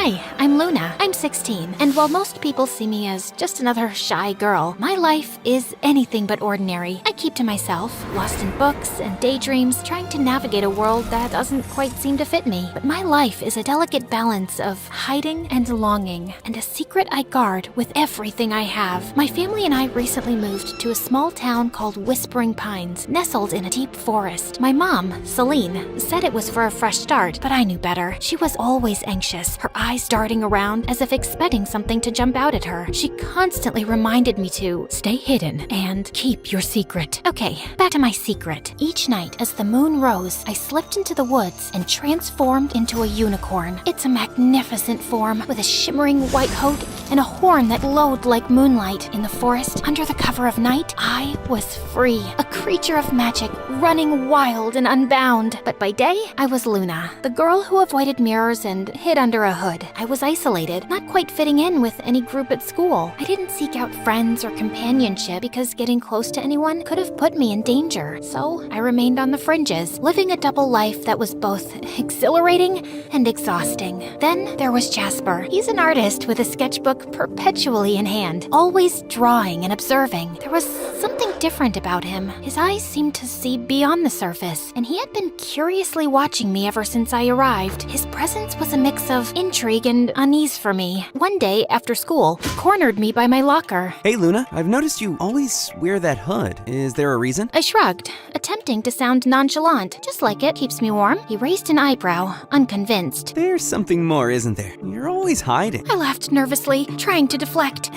Hi, I'm Luna. I'm 16, and while most people see me as just another shy girl, my life is anything but ordinary. I keep to myself, lost in books and daydreams, trying to navigate a world that doesn't quite seem to fit me. But my life is a delicate balance of hiding and longing, and a secret I guard with everything I have. My family and I recently moved to a small town called Whispering Pines, nestled in a deep forest. My mom, Celine, said it was for a fresh start, but I knew better. She was always anxious, her eyes darting around as if expecting something to jump out at her. She constantly reminded me to stay hidden and keep your secret. Okay, back to my secret. Each night, as the moon rose, I slipped into the woods and transformed into a unicorn. It's a magnificent form with a shimmering white coat and a horn that glowed like moonlight. In the forest, under the cover of night, I was free, a creature of magic, running wild and unbound. But by day, I was Luna, the girl who avoided mirrors and hid under a hood. I was isolated, not quite fitting in with any group at school. I didn't seek out friends or companionship because getting close to anyone could have put me in danger. So I remained on the fringes, living a double life that was both exhilarating and exhausting. Then there was Jasper. He's an artist with a sketchbook perpetually in hand, always drawing and observing. There was something different about him. His eyes seemed to see beyond the surface, and he had been curiously watching me ever since I arrived. His presence was a mix of intrigue and unease for me. One day, after school, he cornered me by my locker. Hey Luna, I've noticed you always wear that hood. Is there a reason? I shrugged, attempting to sound nonchalant. Just like it keeps me warm. He raised an eyebrow, unconvinced. There's something more, isn't there? You're always hiding. I laughed nervously, trying to deflect.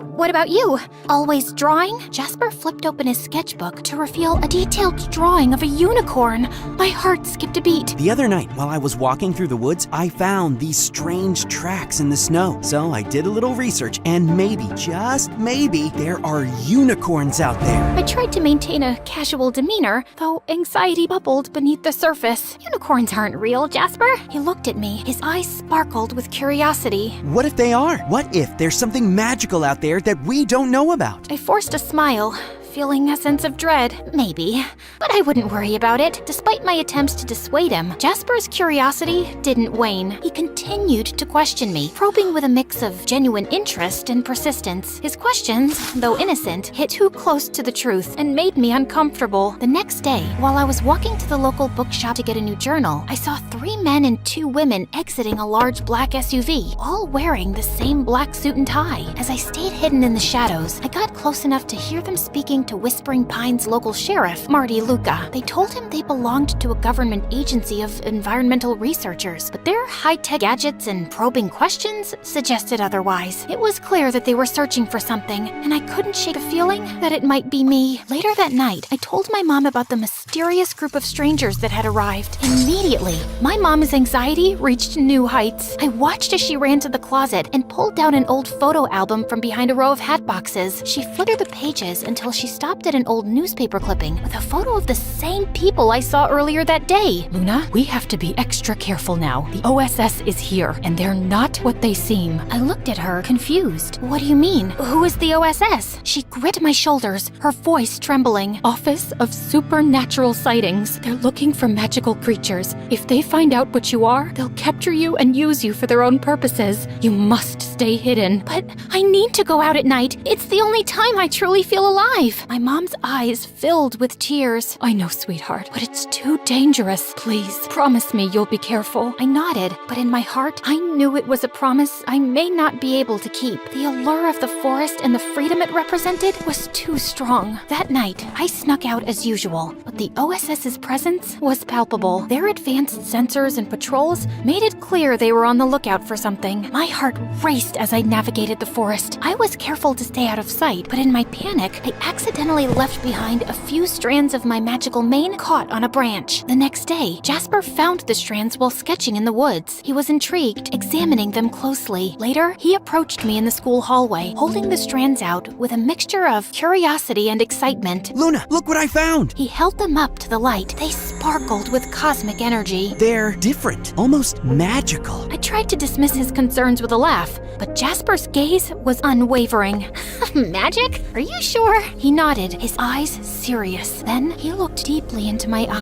What about you? Always drawing? Jasper flipped open his sketchbook to reveal a detailed drawing of a unicorn. My heart skipped a beat. The other night, while I was walking through the woods, I found these strange tracks in the snow. So I did a little research, and maybe, just maybe, there are unicorns out there. I tried to maintain a casual demeanor, though anxiety bubbled beneath the surface. Unicorns aren't real, Jasper. He looked at me, his eyes sparkled with curiosity. What if they are? What if there's something magical out there that we don't know about? I forced a smile, feeling a sense of dread. Maybe. But I wouldn't worry about it. Despite my attempts to dissuade him, Jasper's curiosity didn't wane. He continued to question me, probing with a mix of genuine interest and persistence. His questions, though innocent, hit too close to the truth and made me uncomfortable. The next day, while I was walking to the local bookshop to get a new journal, I saw 3 men and 2 women exiting a large black SUV, all wearing the same black suit and tie. As I stayed hidden in the shadows, I got close enough to hear them speaking to Whispering Pines local sheriff, Marty Luca. They told him they belonged to a government agency of environmental researchers, but their high-tech gadgets and probing questions suggested otherwise. It was clear that they were searching for something, and I couldn't shake the feeling that it might be me. Later that night, I told my mom about the mysterious group of strangers that had arrived. Immediately, my mom's anxiety reached new heights. I watched as she ran to the closet and pulled down an old photo album from behind a row of hat boxes. She flittered the pages until she stopped at an old newspaper clipping with a photo of the same people I saw earlier that day. Luna, we have to be extra careful now. The OSS is here, and they're not what they seem. I looked at her, confused. What do you mean? Who is the OSS? She gripped my shoulders, her voice trembling. Office of Supernatural Sightings. They're looking for magical creatures. If they find out what you are, they'll capture you and use you for their own purposes. You must stay hidden. But I need to go out at night. It's the only time I truly feel alive. My mom's eyes filled with tears. I know, sweetheart, but it's too dangerous. Please, promise me you'll be careful. I nodded, but in my heart, I knew it was a promise I may not be able to keep. The allure of the forest and the freedom it represented was too strong. That night, I snuck out as usual, but the OSS's presence was palpable. Their advanced sensors and patrols made it clear they were on the lookout for something. My heart raced as I navigated the forest. I was careful to stay out of sight, but in my panic, I accidentally left behind a few strands of my magical mane caught on a branch. The next day, Jasper found the strands while sketching in the woods. He was intrigued, examining them closely. Later, he approached me in the school hallway, holding the strands out with a mixture of curiosity and excitement. Luna, look what I found! He held them up to the light. They sparkled with cosmic energy. They're different, almost magical. I tried to dismiss his concerns with a laugh, but Jasper's gaze was unwavering. Magic? Are you sure? He nodded, his eyes serious. Then he looked deeply into my eyes.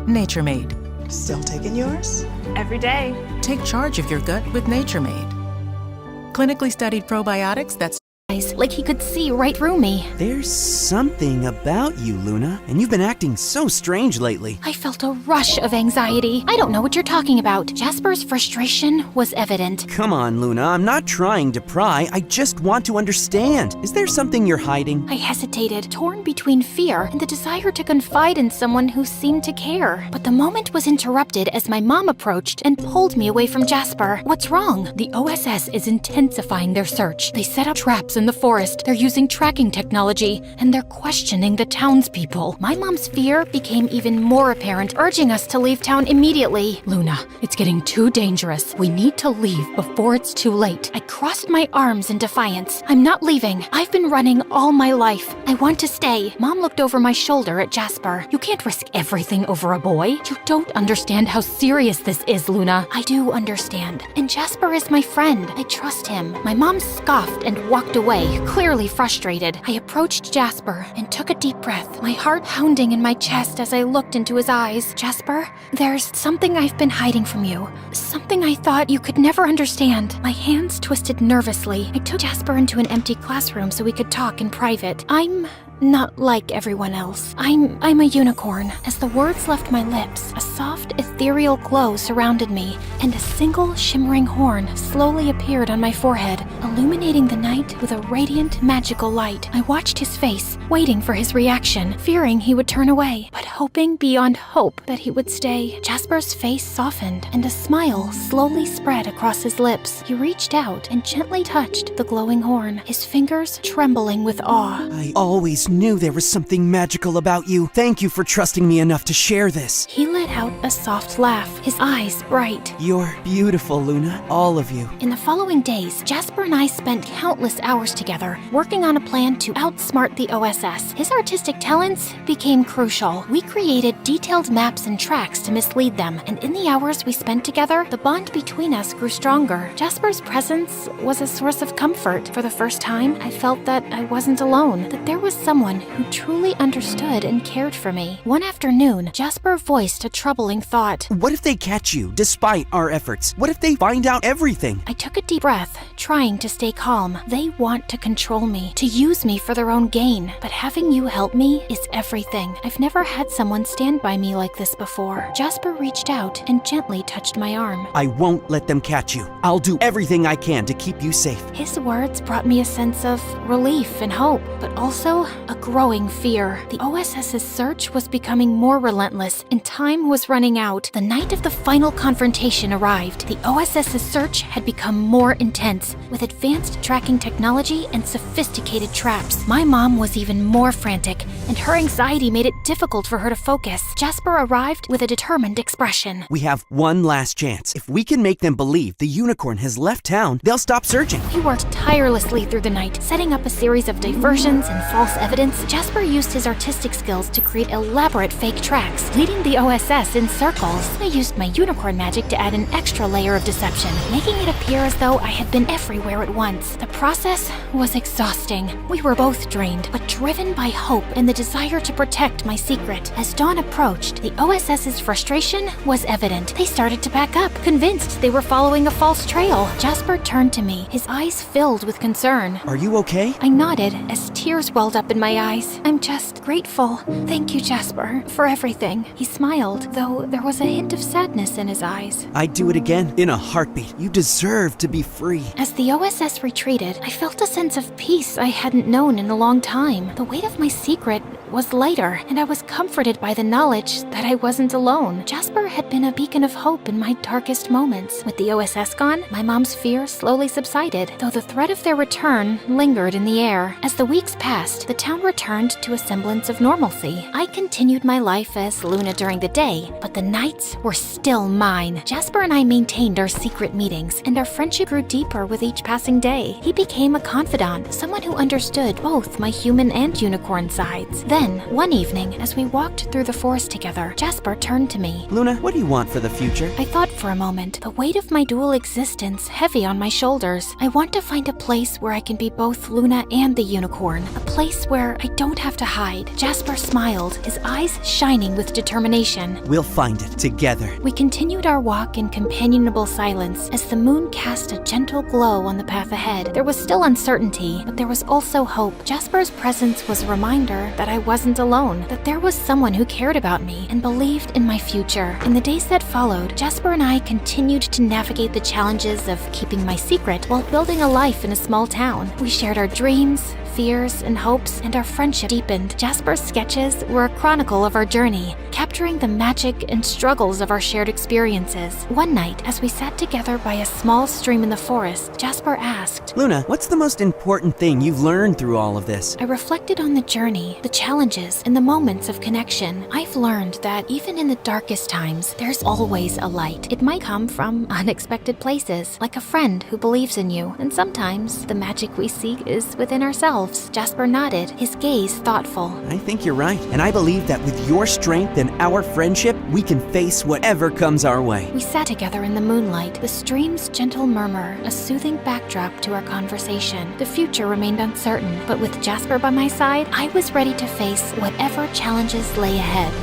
Nature Made. Still taking yours? Every day. Take charge of your gut with Nature Made. Clinically studied probiotics that's like he could see right through me. There's something about you, Luna, and you've been acting so strange lately. I felt a rush of anxiety. I don't know what you're talking about. Jasper's frustration was evident. Come on, Luna, I'm not trying to pry. I just want to understand. Is there something you're hiding? I hesitated, torn between fear and the desire to confide in someone who seemed to care. But the moment was interrupted as my mom approached and pulled me away from Jasper. What's wrong? The OSS is intensifying their search. They set up traps in the forest. They're using tracking technology, and they're questioning the townspeople. My mom's fear became even more apparent, urging us to leave town immediately. Luna, it's getting too dangerous. We need to leave before it's too late. I crossed my arms in defiance. I'm not leaving. I've been running all my life. I want to stay. Mom looked over my shoulder at Jasper. You can't risk everything over a boy. You don't understand how serious this is, Luna. I do understand. And Jasper is my friend. I trust him. My mom scoffed and walked away, clearly frustrated. I approached Jasper and took a deep breath, my heart pounding in my chest as I looked into his eyes. Jasper, there's something I've been hiding from you. Something I thought you could never understand. My hands twisted nervously. I took Jasper into an empty classroom so we could talk in private. I'm not like everyone else. I'm a unicorn. As the words left my lips, a soft, ethereal glow surrounded me, and a single shimmering horn slowly appeared on my forehead, illuminating the night with a radiant, magical light. I watched his face, waiting for his reaction, fearing he would turn away, but hoping beyond hope that he would stay. Jasper's face softened, and a smile slowly spread across his lips. He reached out and gently touched the glowing horn, his fingers trembling with awe. I always knew there was something magical about you. Thank you for trusting me enough to share this. He let out a soft laugh, his eyes bright. You're beautiful, Luna, all of you. In the following days, Jasper and I spent countless hours together, working on a plan to outsmart the OSS. His artistic talents became crucial. We created detailed maps and tracks to mislead them, and in the hours we spent together, the bond between us grew stronger. Jasper's presence was a source of comfort. For the first time, I felt that I wasn't alone, that there was someone who truly understood and cared for me. One afternoon, Jasper voiced a troubling thought. What if they catch you, despite our efforts? What if they find out everything? I took a deep breath, trying to stay calm. They want to control me, to use me for their own gain. But having you help me is everything. I've never had someone stand by me like this before. Jasper reached out and gently touched my arm. I won't let them catch you. I'll do everything I can to keep you safe. His words brought me a sense of relief and hope, but also a growing fear. The OSS's search was becoming more relentless, and time was running out. The night of the final confrontation arrived. The OSS's search had become more intense, with advanced tracking technology and sophisticated traps. My mom was even more frantic, and her anxiety made it difficult for her to focus. Jasper arrived with a determined expression. We have one last chance. If we can make them believe the unicorn has left town, they'll stop searching. We worked tirelessly through the night, setting up a series of diversions and false evidence. Jasper used his artistic skills to create elaborate fake tracks, leading the OSS in circles. I used my unicorn magic to add an extra layer of deception, making it appear as though I had been everywhere at once. The process was exhausting. We were both drained, but driven by hope and the desire to protect my secret. As dawn approached, the OSS's frustration was evident. They started to back up, convinced they were following a false trail. Jasper turned to me, his eyes filled with concern. Are you okay? I nodded as tears welled up in my eyes. I'm just grateful. Thank you, Jasper, for everything. He smiled, though there was a hint of sadness in his eyes. I'd do it again in a heartbeat. You deserve to be free. As the OSS retreated, I felt a sense of peace I hadn't known in a long time. The weight of my secret was lighter, and I was comforted by the knowledge that I wasn't alone. Jasper had been a beacon of hope in my darkest moments. With the OSS gone, my mom's fear slowly subsided, though the threat of their return lingered in the air. As the weeks passed, the town returned to a semblance of normalcy. I continued my life as Luna during the day, but the nights were still mine. Jasper and I maintained our secret meetings, and our friendship grew deeper with each passing day. He became a confidant, someone who understood both my human and unicorn sides. Then, one evening, as we walked through the forest together, Jasper turned to me. Luna, what do you want for the future? I thought for a moment, the weight of my dual existence heavy on my shoulders. I want to find a place where I can be both Luna and the unicorn, a place where where I don't have to hide. Jasper smiled, his eyes shining with determination. We'll find it together. We continued our walk in companionable silence as the moon cast a gentle glow on the path ahead. There was still uncertainty, but there was also hope. Jasper's presence was a reminder that I wasn't alone, that there was someone who cared about me and believed in my future. In the days that followed, Jasper and I continued to navigate the challenges of keeping my secret while building a life in a small town. We shared our dreams, fears, and hopes, and our friendship deepened. Jasper's sketches were a chronicle of our journey, capturing the magic and struggles of our shared experiences. One night, as we sat together by a small stream in the forest, Jasper asked, Luna, what's the most important thing you've learned through all of this? I reflected on the journey, the challenges, and the moments of connection. I've learned that even in the darkest times, there's always a light. It might come from unexpected places, like a friend who believes in you, and sometimes the magic we seek is within ourselves. Jasper nodded, his gaze thoughtful. I think you're right, and I believe that with your strength and our friendship, we can face whatever comes our way. We sat together in the moonlight, the stream's gentle murmur, a soothing backdrop to our conversation. The future remained uncertain, but with Jasper by my side, I was ready to face whatever challenges lay ahead.